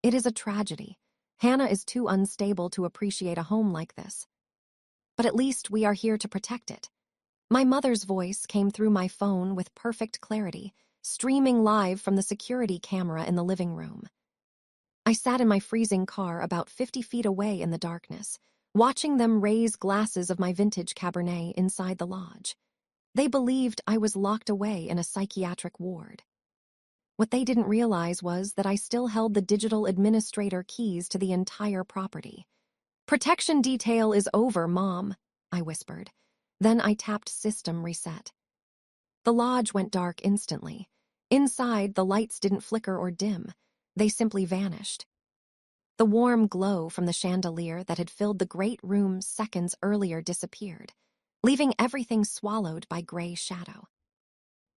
It is a tragedy. Hannah is too unstable to appreciate a home like this. But at least we are here to protect it. My mother's voice came through my phone with perfect clarity, streaming live from the security camera in the living room. I sat in my freezing car about 50 feet away in the darkness, watching them raise glasses of my vintage Cabernet inside the lodge. They believed I was locked away in a psychiatric ward. What they didn't realize was that I still held the digital administrator keys to the entire property. "Protection detail is over, Mom," I whispered. Then I tapped System Reset. The lodge went dark instantly. Inside, the lights didn't flicker or dim. They simply vanished. The warm glow from the chandelier that had filled the great room seconds earlier disappeared, leaving everything swallowed by gray shadow.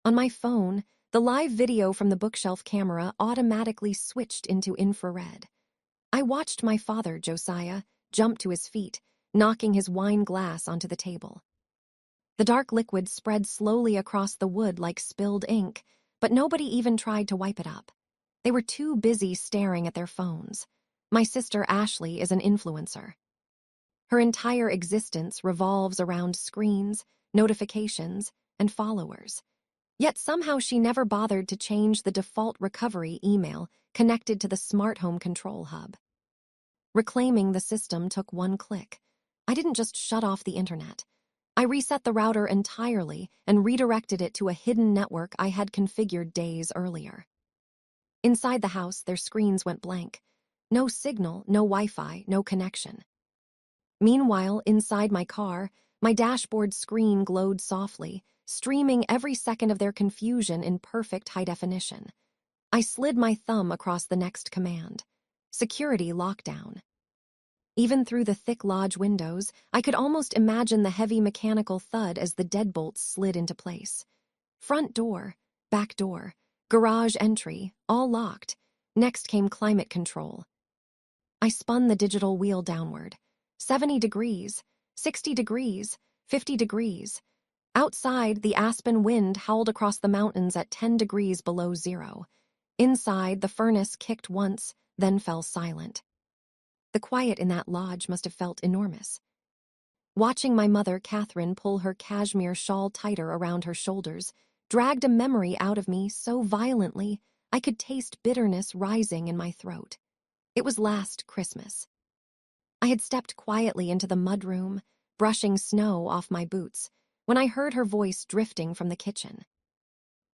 On my phone, the live video from the bookshelf camera automatically switched into infrared. I watched my father, Josiah, jump to his feet, knocking his wine glass onto the table. The dark liquid spread slowly across the wood like spilled ink, but nobody even tried to wipe it up. They were too busy staring at their phones. My sister Ashley is an influencer. Her entire existence revolves around screens, notifications, and followers. Yet somehow she never bothered to change the default recovery email connected to the smart home control hub. Reclaiming the system took one click. I didn't just shut off the internet. I reset the router entirely and redirected it to a hidden network I had configured days earlier. Inside the house, their screens went blank. No signal, no Wi-Fi, no connection. Meanwhile, inside my car, my dashboard screen glowed softly, streaming every second of their confusion in perfect high definition. I slid my thumb across the next command. Security lockdown. Even through the thick lodge windows, I could almost imagine the heavy mechanical thud as the deadbolts slid into place. Front door, back door, garage entry, all locked. Next came climate control. I spun the digital wheel downward. 70 degrees, 60 degrees, 50 degrees. Outside, the aspen wind howled across the mountains at 10 degrees below zero. Inside, the furnace kicked once, then fell silent. The quiet in that lodge must have felt enormous. Watching my mother, Catherine, pull her cashmere shawl tighter around her shoulders dragged a memory out of me so violently I could taste bitterness rising in my throat. It was last Christmas. I had stepped quietly into the mudroom, brushing snow off my boots, when I heard her voice drifting from the kitchen.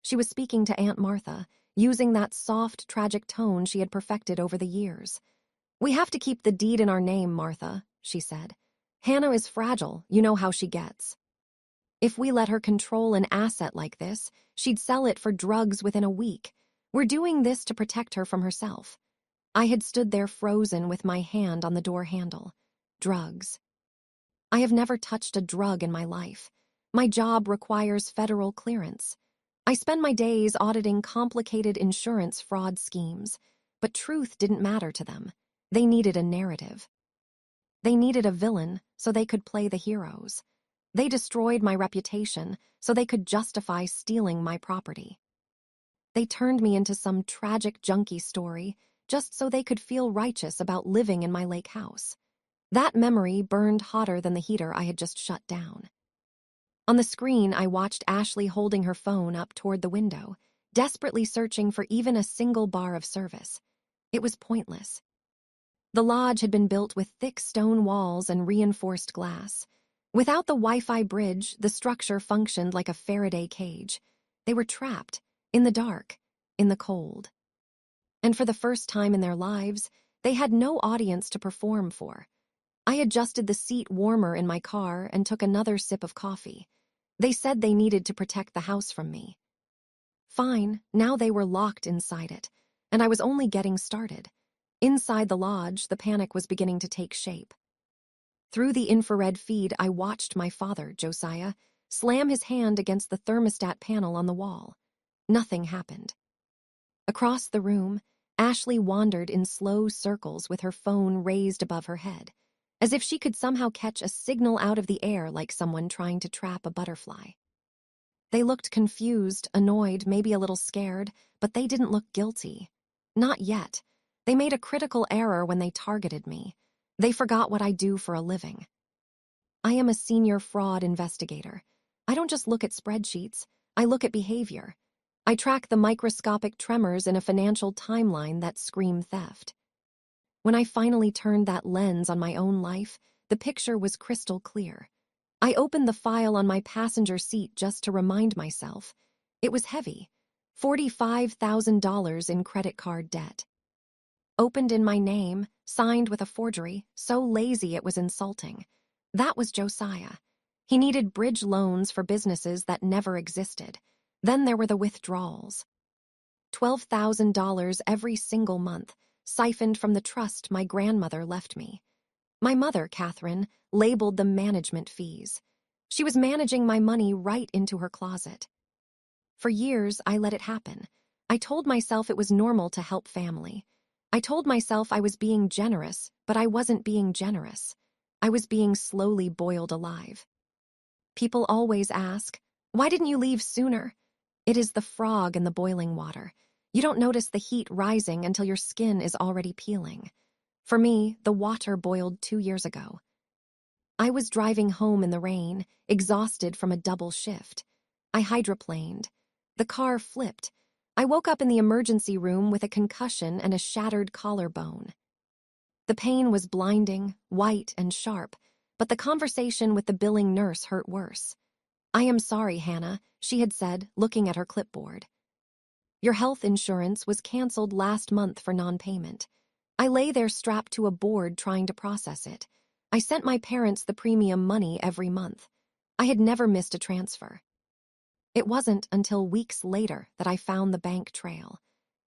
She was speaking to Aunt Martha, using that soft, tragic tone she had perfected over the years. "We have to keep the deed in our name, Martha," she said. "Hannah is fragile, you know how she gets. If we let her control an asset like this, she'd sell it for drugs within a week. We're doing this to protect her from herself." I had stood there frozen with my hand on the door handle. Drugs. I have never touched a drug in my life. My job requires federal clearance. I spend my days auditing complicated insurance fraud schemes, but truth didn't matter to them. They needed a narrative. They needed a villain so they could play the heroes. They destroyed my reputation so they could justify stealing my property. They turned me into some tragic junkie story just so they could feel righteous about living in my lake house. That memory burned hotter than the heater I had just shut down. On the screen, I watched Ashley holding her phone up toward the window, desperately searching for even a single bar of service. It was pointless. The lodge had been built with thick stone walls and reinforced glass. Without the Wi-Fi bridge, the structure functioned like a Faraday cage. They were trapped, in the dark, in the cold. And for the first time in their lives, they had no audience to perform for. I adjusted the seat warmer in my car and took another sip of coffee. They said they needed to protect the house from me. Fine, now they were locked inside it, and I was only getting started. Inside the lodge, the panic was beginning to take shape. Through the infrared feed, I watched my father, Josiah, slam his hand against the thermostat panel on the wall. Nothing happened. Across the room, Ashley wandered in slow circles with her phone raised above her head, as if she could somehow catch a signal out of the air like someone trying to trap a butterfly. They looked confused, annoyed, maybe a little scared, but they didn't look guilty. Not yet. They made a critical error when they targeted me. They forgot what I do for a living. I am a senior fraud investigator. I don't just look at spreadsheets, I look at behavior. I track the microscopic tremors in a financial timeline that scream theft. When I finally turned that lens on my own life, the picture was crystal clear. I opened the file on my passenger seat just to remind myself. It was heavy, $45,000 in credit card debt. Opened in my name, signed with a forgery, so lazy it was insulting. That was Josiah. He needed bridge loans for businesses that never existed. Then there were the withdrawals. $12,000 every single month, siphoned from the trust my grandmother left me. My mother, Catherine, labeled them management fees. She was managing my money right into her closet. For years, I let it happen. I told myself it was normal to help family. I told myself I was being generous, but I wasn't being generous. I was being slowly boiled alive. People always ask, "Why didn't you leave sooner?" It is the frog in the boiling water. You don't notice the heat rising until your skin is already peeling. For me, the water boiled 2 years ago. I was driving home in the rain, exhausted from a double shift. I hydroplaned. The car flipped. I woke up in the emergency room with a concussion and a shattered collarbone. The pain was blinding, white, and sharp, but the conversation with the billing nurse hurt worse. "I am sorry, Hannah," she had said, looking at her clipboard. "Your health insurance was canceled last month for non-payment." I lay there strapped to a board trying to process it. I sent my parents the premium money every month. I had never missed a transfer. It wasn't until weeks later that I found the bank trail.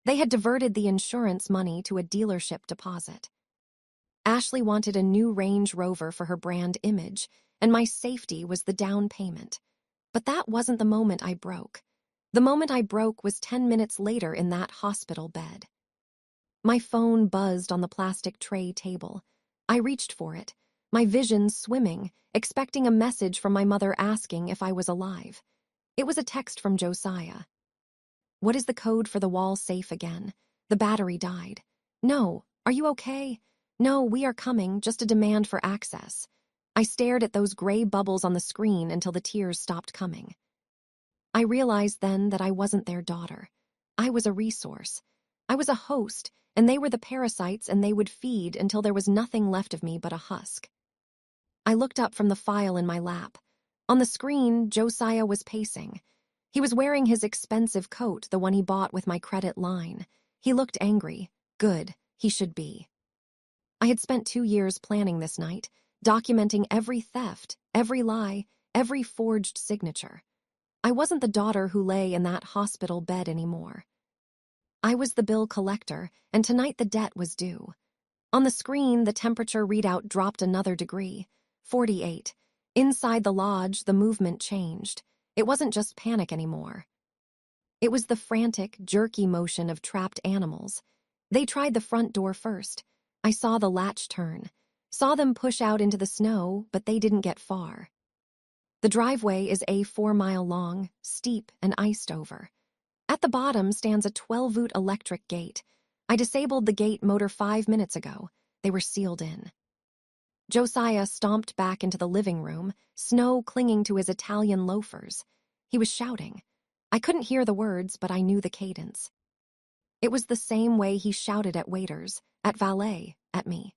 They had diverted the insurance money to a dealership deposit. Ashley wanted a new Range Rover for her brand image, and my safety was the down payment. But that wasn't the moment I broke. The moment I broke was 10 minutes later in that hospital bed. My phone buzzed on the plastic tray table. I reached for it, my vision swimming, expecting a message from my mother asking if I was alive. It was a text from Josiah. "What is the code for the wall safe again? The battery died." "No. Are you okay?" "No, we are coming, just a demand for access." I stared at those gray bubbles on the screen until the tears stopped coming. I realized then that I wasn't their daughter. I was a resource. I was a host, and they were the parasites, and they would feed until there was nothing left of me but a husk. I looked up from the file in my lap. On the screen, Josiah was pacing. He was wearing his expensive coat, the one he bought with my credit line. He looked angry. Good, he should be. I had spent 2 years planning this night, documenting every theft, every lie, every forged signature. I wasn't the daughter who lay in that hospital bed anymore. I was the bill collector, and tonight the debt was due. On the screen, the temperature readout dropped another degree, 48. Inside the lodge, the movement changed. It wasn't just panic anymore. It was the frantic, jerky motion of trapped animals. They tried the front door first. I saw the latch turn, saw them push out into the snow, but they didn't get far. The driveway is a 4-mile long, steep, and iced over. At the bottom stands a 12-volt electric gate. I disabled the gate motor 5 minutes ago. They were sealed in. Josiah stomped back into the living room, snow clinging to his Italian loafers. He was shouting. I couldn't hear the words, but I knew the cadence. It was the same way he shouted at waiters, at valet, at me.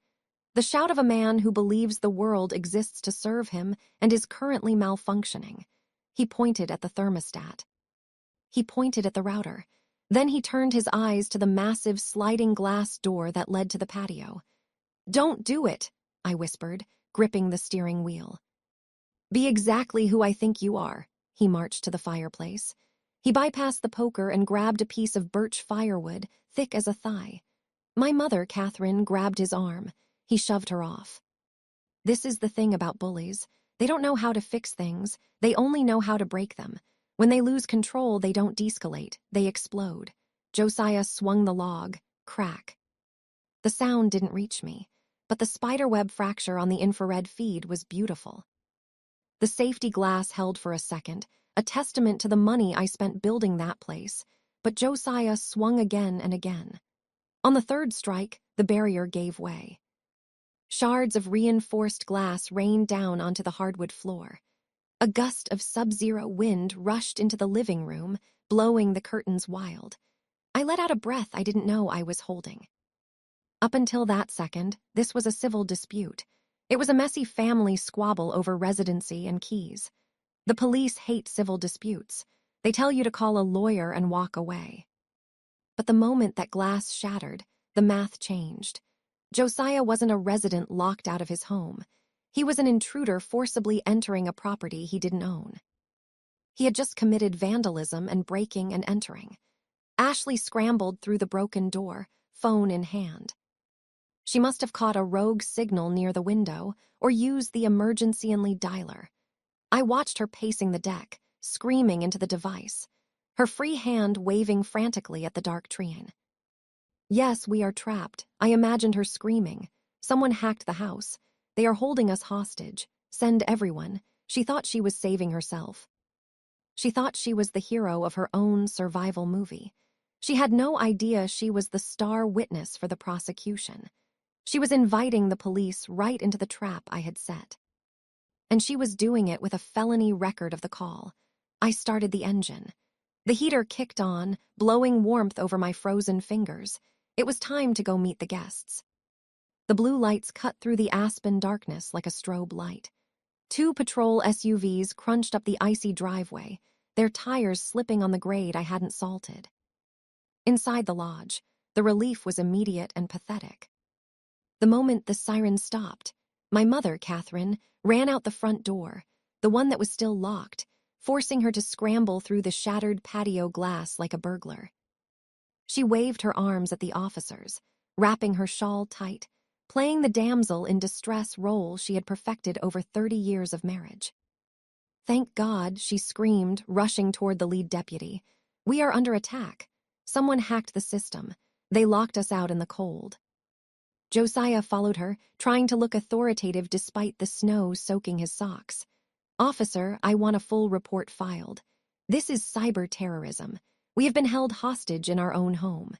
The shout of a man who believes the world exists to serve him and is currently malfunctioning. He pointed at the thermostat. He pointed at the router. Then he turned his eyes to the massive sliding glass door that led to the patio. "Don't do it," I whispered, gripping the steering wheel. "Be exactly who I think you are." He marched to the fireplace. He bypassed the poker and grabbed a piece of birch firewood, thick as a thigh. My mother, Catherine, grabbed his arm. He shoved her off. This is the thing about bullies. They don't know how to fix things. They only know how to break them. When they lose control, they don't de-escalate. They explode. Josiah swung the log. Crack. The sound didn't reach me, but the spiderweb fracture on the infrared feed was beautiful. The safety glass held for a second, a testament to the money I spent building that place, but Josiah swung again and again. On the third strike, the barrier gave way. Shards of reinforced glass rained down onto the hardwood floor. A gust of sub-zero wind rushed into the living room, blowing the curtains wild. I let out a breath I didn't know I was holding. Up until that second, this was a civil dispute. It was a messy family squabble over residency and keys. The police hate civil disputes. They tell you to call a lawyer and walk away. But the moment that glass shattered, the math changed. Josiah wasn't a resident locked out of his home. He was an intruder forcibly entering a property he didn't own. He had just committed vandalism and breaking and entering. Ashley scrambled through the broken door, phone in hand. She must have caught a rogue signal near the window or used the emergency-only dialer. I watched her pacing the deck, screaming into the device, her free hand waving frantically at the dark Trian. Yes, we are trapped. I imagined her screaming. Someone hacked the house. They are holding us hostage. Send everyone. She thought she was saving herself. She thought she was the hero of her own survival movie. She had no idea she was the star witness for the prosecution. She was inviting the police right into the trap I had set. And she was doing it with a felony record of the call. I started the engine. The heater kicked on, blowing warmth over my frozen fingers. It was time to go meet the guests. The blue lights cut through the aspen darkness like a strobe light. 2 patrol SUVs crunched up the icy driveway, their tires slipping on the grade I hadn't salted. Inside the lodge, the relief was immediate and pathetic. The moment the siren stopped, my mother, Catherine, ran out the front door, the one that was still locked, forcing her to scramble through the shattered patio glass like a burglar. She waved her arms at the officers, wrapping her shawl tight, playing the damsel in distress role she had perfected over 30 years of marriage. Thank God, she screamed, rushing toward the lead deputy. We are under attack. Someone hacked the system. They locked us out in the cold. Josiah followed her, trying to look authoritative despite the snow soaking his socks. Officer, I want a full report filed. This is cyber terrorism. We have been held hostage in our own home.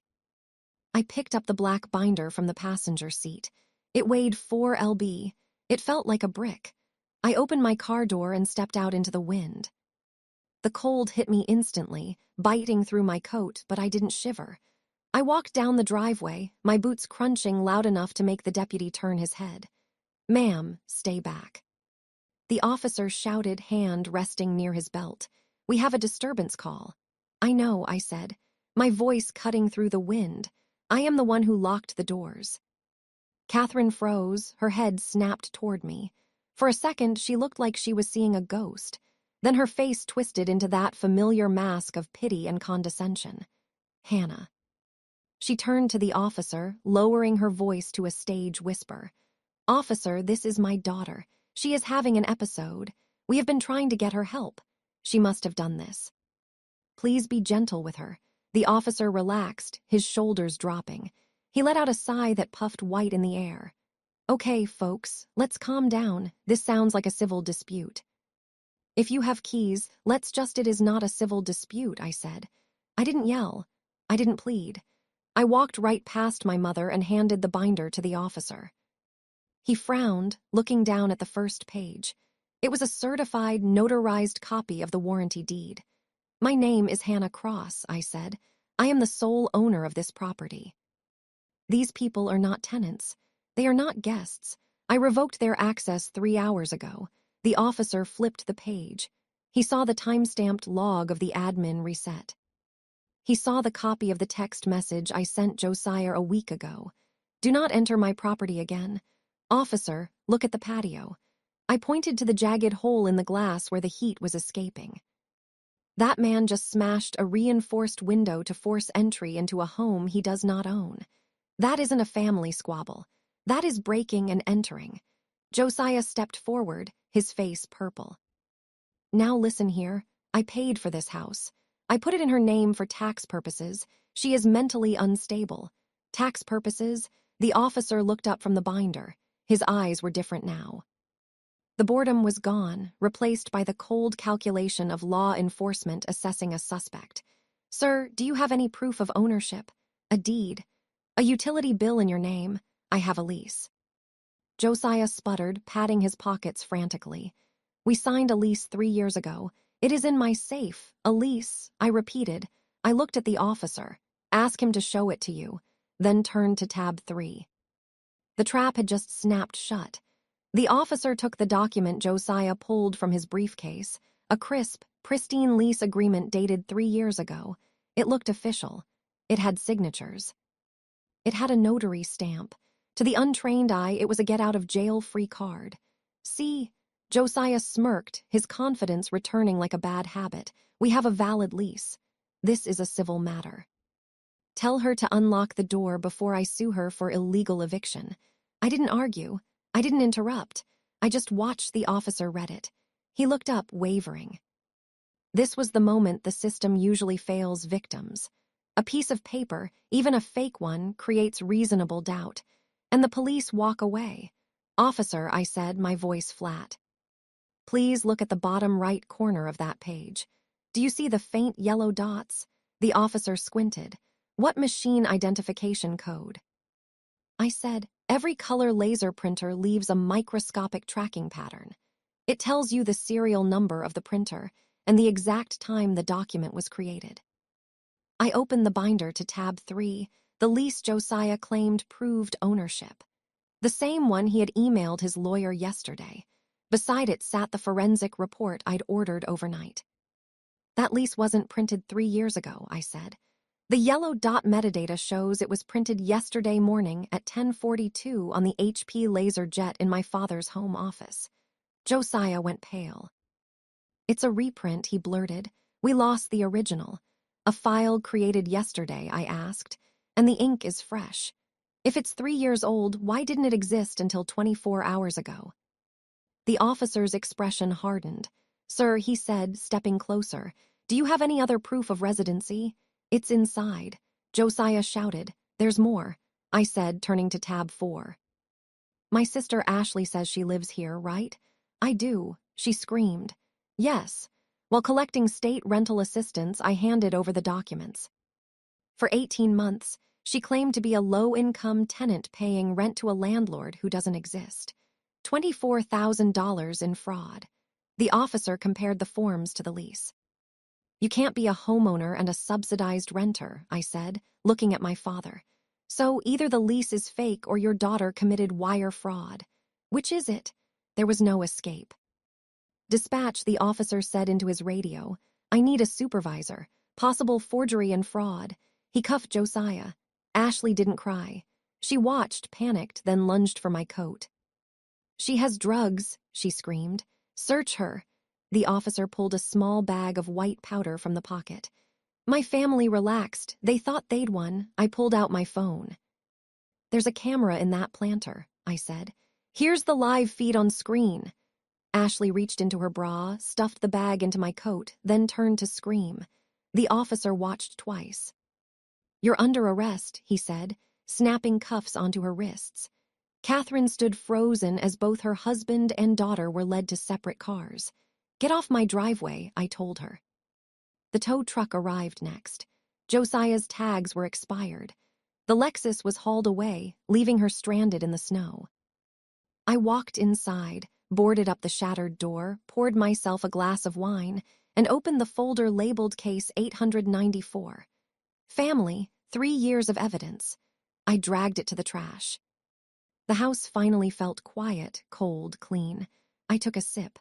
I picked up the black binder from the passenger seat. It weighed 4 lb. It felt like a brick. I opened my car door and stepped out into the wind. The cold hit me instantly, biting through my coat, but I didn't shiver. I walked down the driveway, my boots crunching loud enough to make the deputy turn his head. Ma'am, stay back. The officer shouted, hand resting near his belt. We have a disturbance call. I know, I said, my voice cutting through the wind. I am the one who locked the doors. Catherine froze, her head snapped toward me. For a second, she looked like she was seeing a ghost. Then her face twisted into that familiar mask of pity and condescension. Hannah. She turned to the officer, lowering her voice to a stage whisper. Officer, this is my daughter. She is having an episode. We have been trying to get her help. She must have done this. Please be gentle with her. The officer relaxed, his shoulders dropping. He let out a sigh that puffed white in the air. Okay, folks, let's calm down. This sounds like a civil dispute. If you have keys, it is not a civil dispute, I said. I didn't yell. I didn't plead. I walked right past my mother and handed the binder to the officer. He frowned, looking down at the first page. It was a certified, notarized copy of the warranty deed. My name is Hannah Cross, I said. I am the sole owner of this property. These people are not tenants. They are not guests. I revoked their access 3 hours ago. The officer flipped the page. He saw the time-stamped log of the admin reset. He saw the copy of the text message I sent Josiah a week ago. Do not enter my property again. Officer, look at the patio. I pointed to the jagged hole in the glass where the heat was escaping. That man just smashed a reinforced window to force entry into a home he does not own. That isn't a family squabble. That is breaking and entering. Josiah stepped forward, his face purple. Now listen here. I paid for this house. I put it in her name for tax purposes. She is mentally unstable. Tax purposes? The officer looked up from the binder. His eyes were different now. The boredom was gone, replaced by the cold calculation of law enforcement assessing a suspect. Sir, do you have any proof of ownership? A deed? A utility bill in your name. I have a lease. Josiah sputtered, patting his pockets frantically. We signed a lease 3 years ago. It is in my safe. A lease, I repeated. I looked at the officer. Ask him to show it to you. Then turned to tab 3. The trap had just snapped shut. The officer took the document Josiah pulled from his briefcase, a crisp, pristine lease agreement dated 3 years ago. It looked official. It had signatures. It had a notary stamp. To the untrained eye, it was a get-out-of-jail-free card. See, Josiah smirked, his confidence returning like a bad habit. We have a valid lease. This is a civil matter. Tell her to unlock the door before I sue her for illegal eviction. I didn't argue. I didn't interrupt. I just watched the officer read it. He looked up, wavering. This was the moment the system usually fails victims. A piece of paper, even a fake one, creates reasonable doubt. And the police walk away. Officer, I said, my voice flat. Please look at the bottom right corner of that page. Do you see the faint yellow dots? The officer squinted. What machine identification code? I said, every color laser printer leaves a microscopic tracking pattern. It tells you the serial number of the printer and the exact time the document was created. I opened the binder to tab 3. The lease Josiah claimed proved ownership. The same one he had emailed his lawyer yesterday. Beside it sat the forensic report I'd ordered overnight. That lease wasn't printed 3 years ago, I said. The yellow dot metadata shows it was printed yesterday morning at 10:42 on the HP LaserJet in my father's home office. Josiah went pale. It's a reprint, he blurted. We lost the original. A file created yesterday, I asked, and the ink is fresh. If it's 3 years old, why didn't it exist until 24 hours ago? The officer's expression hardened. Sir, he said, stepping closer, do you have any other proof of residency? It's inside. Josiah shouted. There's more, I said, turning to tab 4. My sister Ashley says she lives here, right? I do, she screamed. Yes. While collecting state rental assistance, I handed over the documents. For 18 months, she claimed to be a low-income tenant paying rent to a landlord who doesn't exist. $24,000 in fraud. The officer compared the forms to the lease. You can't be a homeowner and a subsidized renter, I said, looking at my father. So either the lease is fake or your daughter committed wire fraud. Which is it? There was no escape. Dispatch, the officer said into his radio. I need a supervisor. Possible forgery and fraud. He cuffed Josiah. Ashley didn't cry. She watched, panicked, then lunged for my coat. She has drugs, she screamed. Search her. The officer pulled a small bag of white powder from the pocket. My family relaxed. They thought they'd won. I pulled out my phone. There's a camera in that planter, I said. Here's the live feed on screen. Ashley reached into her bra, stuffed the bag into my coat, then turned to scream. The officer watched twice. You're under arrest, he said, snapping cuffs onto her wrists. Catherine stood frozen as both her husband and daughter were led to separate cars. Get off my driveway, I told her. The tow truck arrived next. Josiah's tags were expired. The Lexus was hauled away, leaving her stranded in the snow. I walked inside, boarded up the shattered door, poured myself a glass of wine, and opened the folder labeled Case 894. Family, 3 years of evidence. I dragged it to the trash. The house finally felt quiet, cold, clean. I took a sip.